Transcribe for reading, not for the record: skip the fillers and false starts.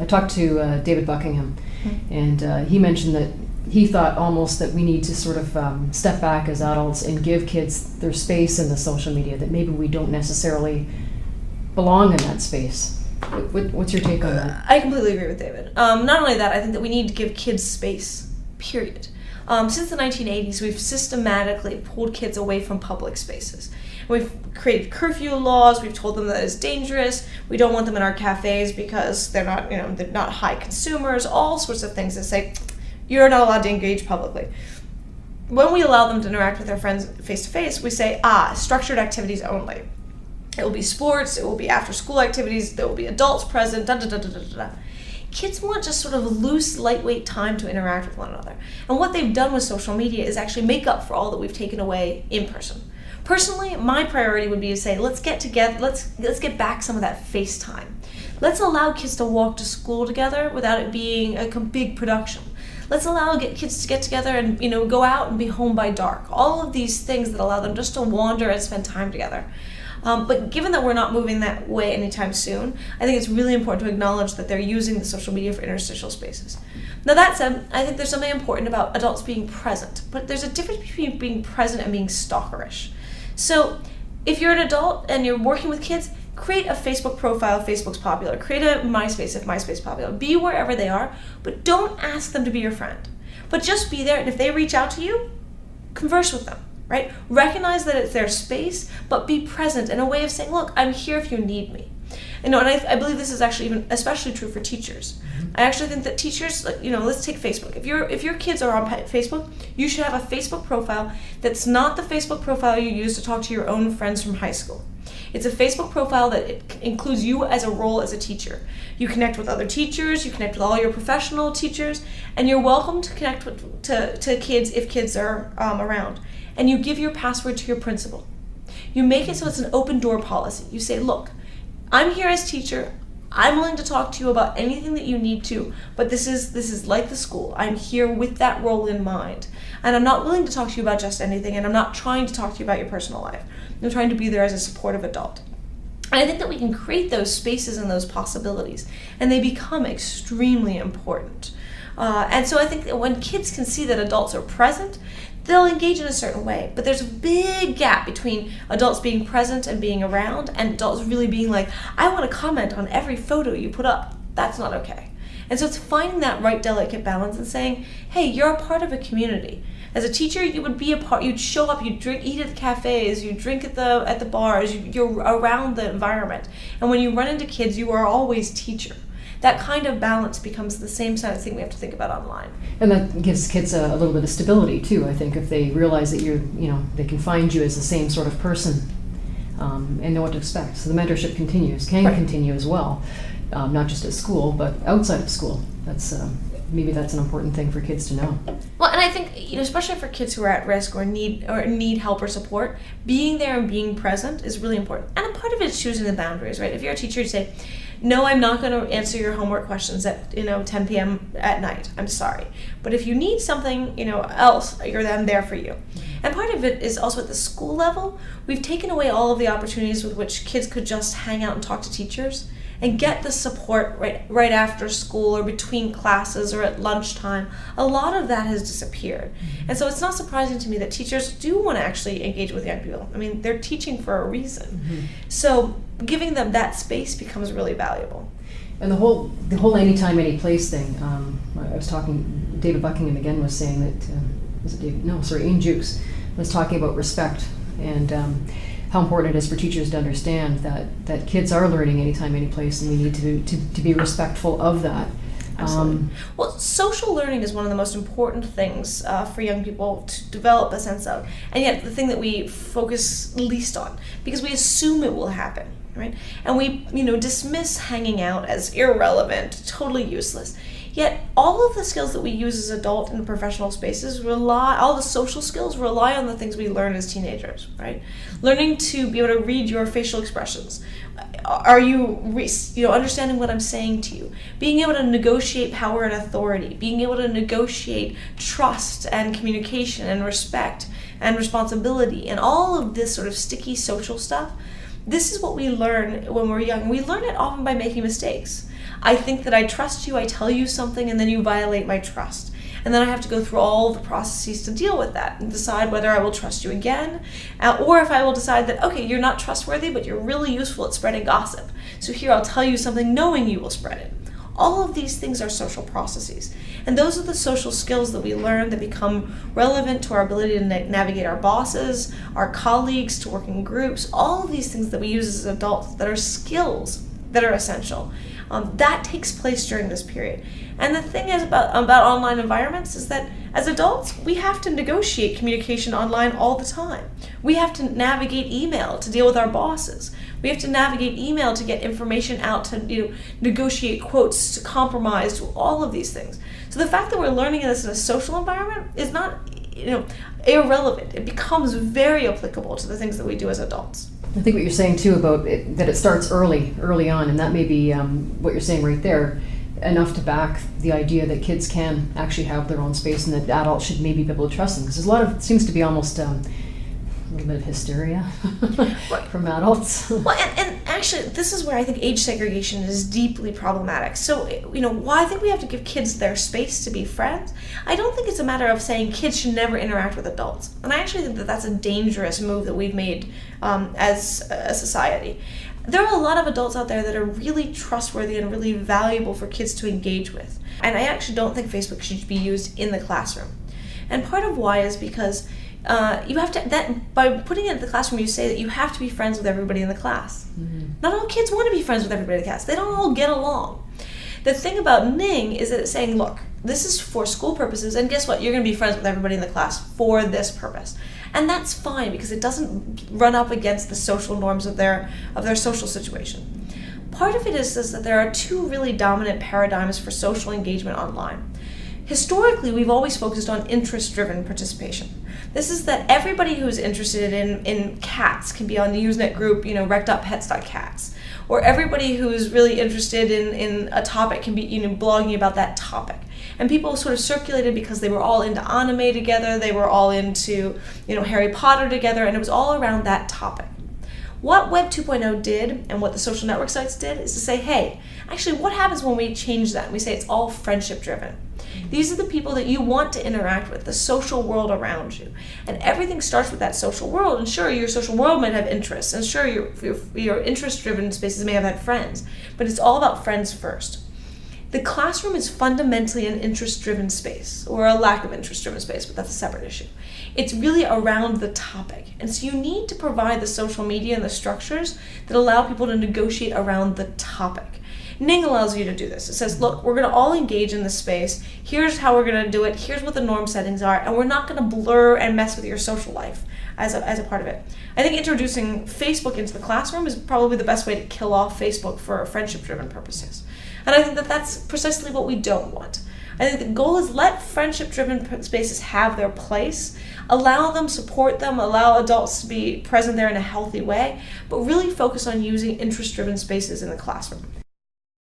I talked to David Buckingham, and he mentioned that he thought almost that we need to sort of step back as adults and give kids their space in the social media, that maybe we don't necessarily belong in that space. What's your take on that? I completely agree with David. Not only that, I think that we need to give kids space, period. Since the 1980s, we've systematically pulled kids away from public spaces. We've created curfew laws. We've told them that it's dangerous. We don't want them in our cafes because they're not high consumers. All sorts of things that say you're not allowed to engage publicly. When we allow them to interact with their friends face to face, we say, structured activities only. It will be sports. It will be after school activities. There will be adults present. Da da da da da da. Kids want just sort of loose, lightweight time to interact with one another. And what they've done with social media is actually make up for all that we've taken away in person. Personally, my priority would be to say, let's get together, let's get back some of that face time. Let's allow kids to walk to school together without it being a big production. Let's allow kids to get together and go out and be home by dark. All of these things that allow them just to wander and spend time together. But given that we're not moving that way anytime soon, I think it's really important to acknowledge that they're using the social media for interstitial spaces. Now that said, I think there's something important about adults being present, but there's a difference between being present and being stalkerish. So if you're an adult and you're working with kids, create a Facebook profile if Facebook's popular. Create a MySpace if MySpace is popular. Be wherever they are, but don't ask them to be your friend. But just be there, and if they reach out to you, converse with them. Right? Recognize that it's their space, but be present in a way of saying, look, I'm here if you need me. And I believe this is actually even especially true for teachers. I actually think that teachers, let's take Facebook. If your kids are on Facebook, you should have a Facebook profile that's not the Facebook profile you use to talk to your own friends from high school. It's a Facebook profile that it includes you as a role as a teacher. You connect with other teachers, you connect with all your professional teachers, and you're welcome to connect to kids if kids are around. And you give your password to your principal. You make it so it's an open door policy. You say, look, I'm here as teacher. I'm willing to talk to you about anything that you need to, but this is like the school. I'm here with that role in mind. And I'm not willing to talk to you about just anything, and I'm not trying to talk to you about your personal life. I'm trying to be there as a supportive adult. And I think that we can create those spaces and those possibilities, and they become extremely important. And so I think that when kids can see that adults are present, they'll engage in a certain way. But there's a big gap between adults being present and being around, and adults really being like, I want to comment on every photo you put up. That's not okay. And so it's finding that right delicate balance and saying, hey, you're a part of a community. As a teacher, you would be a part. You'd show up. You'd eat at the cafes. You drink at the bars. You're around the environment. And when you run into kids, you are always teacher. That kind of balance becomes the same kind of thing we have to think about online. And that gives kids a little bit of stability too. I think if they realize that they can find you as the same sort of person and know what to expect. So the mentorship can continue as well, not just at school, but outside of school. Maybe that's an important thing for kids to know. Well, and I think, especially for kids who are at risk or need help or support, being there and being present is really important. And a part of it is choosing the boundaries, right? If you're a teacher, you say, no, I'm not going to answer your homework questions at 10 p.m. at night. I'm sorry. But if you need something, else, I'm there for you. And part of it is also at the school level. We've taken away all of the opportunities with which kids could just hang out and talk to teachers and get the support right after school or between classes or at lunchtime. A lot of that has disappeared. And so it's not surprising to me that teachers do want to actually engage with young people. I mean, they're teaching for a reason. Mm-hmm. So giving them that space becomes really valuable. And the whole anytime, any place thing, I was talking, David Buckingham again was saying that, Ian Jukes was talking about respect and how important it is for teachers to understand that kids are learning anytime, any place, and we need to be respectful of that. Absolutely. Well, social learning is one of the most important things for young people to develop a sense of, and yet the thing that we focus least on, because we assume it will happen, right? And we, dismiss hanging out as irrelevant, totally useless. Yet all of the skills that we use as adult in professional spaces all the social skills rely on the things we learn as teenagers, right? Learning to be able to read your facial expressions. Are you, understanding what I'm saying to you? Being able to negotiate power and authority. Being able to negotiate trust and communication and respect and responsibility and all of this sort of sticky social stuff. This is what we learn when we're young. We learn it often by making mistakes. I think that I trust you, I tell you something, and then you violate my trust. And then I have to go through all the processes to deal with that and decide whether I will trust you again, or if I will decide that, okay, you're not trustworthy, but you're really useful at spreading gossip. So here I'll tell you something knowing you will spread it. All of these things are social processes. And those are the social skills that we learn that become relevant to our ability to navigate our bosses, our colleagues, to work in groups, all of these things that we use as adults that are skills that are essential. That takes place during this period. And the thing is about online environments is that as adults, we have to negotiate communication online all the time. We have to navigate email to deal with our bosses. We have to navigate email to get information out, to negotiate quotes, to compromise, to all of these things. So the fact that we're learning this in a social environment is not irrelevant. It becomes very applicable to the things that we do as adults. I think what you're saying too about it, that it starts early on, and that may be what you're saying right there, enough to back the idea that kids can actually have their own space and that adults should maybe be able to trust them. Because there's a lot of, it seems to be almost a little bit of hysteria from adults. Well, and actually, this is where I think age segregation is deeply problematic. So, why I think we have to give kids their space to be friends, I don't think it's a matter of saying kids should never interact with adults. And I actually think that that's a dangerous move that we've made as a society. There are a lot of adults out there that are really trustworthy and really valuable for kids to engage with. And I actually don't think Facebook should be used in the classroom. And part of why is because you have to, by putting it in the classroom, you say that you have to be friends with everybody in the class. Mm-hmm. Not all kids want to be friends with everybody in the class. They don't all get along. The thing about Ning is that it's saying, look, this is for school purposes, and guess what? You're going to be friends with everybody in the class for this purpose. And that's fine because it doesn't run up against the social norms of their social situation. Part of it is that there are two really dominant paradigms for social engagement online. Historically, we've always focused on interest-driven participation. This is that everybody who's interested in cats can be on the Usenet group, rec.pets.cats. Or everybody who's really interested in a topic can be blogging about that topic. And people sort of circulated because they were all into anime together, they were all into Harry Potter together, and it was all around that topic. What Web 2.0 did, and what the social network sites did, is to say, hey, actually what happens when we change that? We say it's all friendship driven. These are the people that you want to interact with, the social world around you. And everything starts with that social world. And sure, your social world might have interests. And sure, your interest-driven spaces may have had friends. But it's all about friends first. The classroom is fundamentally an interest-driven space, or a lack of interest-driven space, but that's a separate issue. It's really around the topic. And so you need to provide the social media and the structures that allow people to negotiate around the topic. Ning allows you to do this. It says, look, we're going to all engage in this space. Here's how we're going to do it. Here's what the norm settings are. And we're not going to blur and mess with your social life as a part of it. I think introducing Facebook into the classroom is probably the best way to kill off Facebook for friendship-driven purposes. And I think that that's precisely what we don't want. I think the goal is let friendship-driven spaces have their place, allow them, support them, allow adults to be present there in a healthy way, but really focus on using interest-driven spaces in the classroom.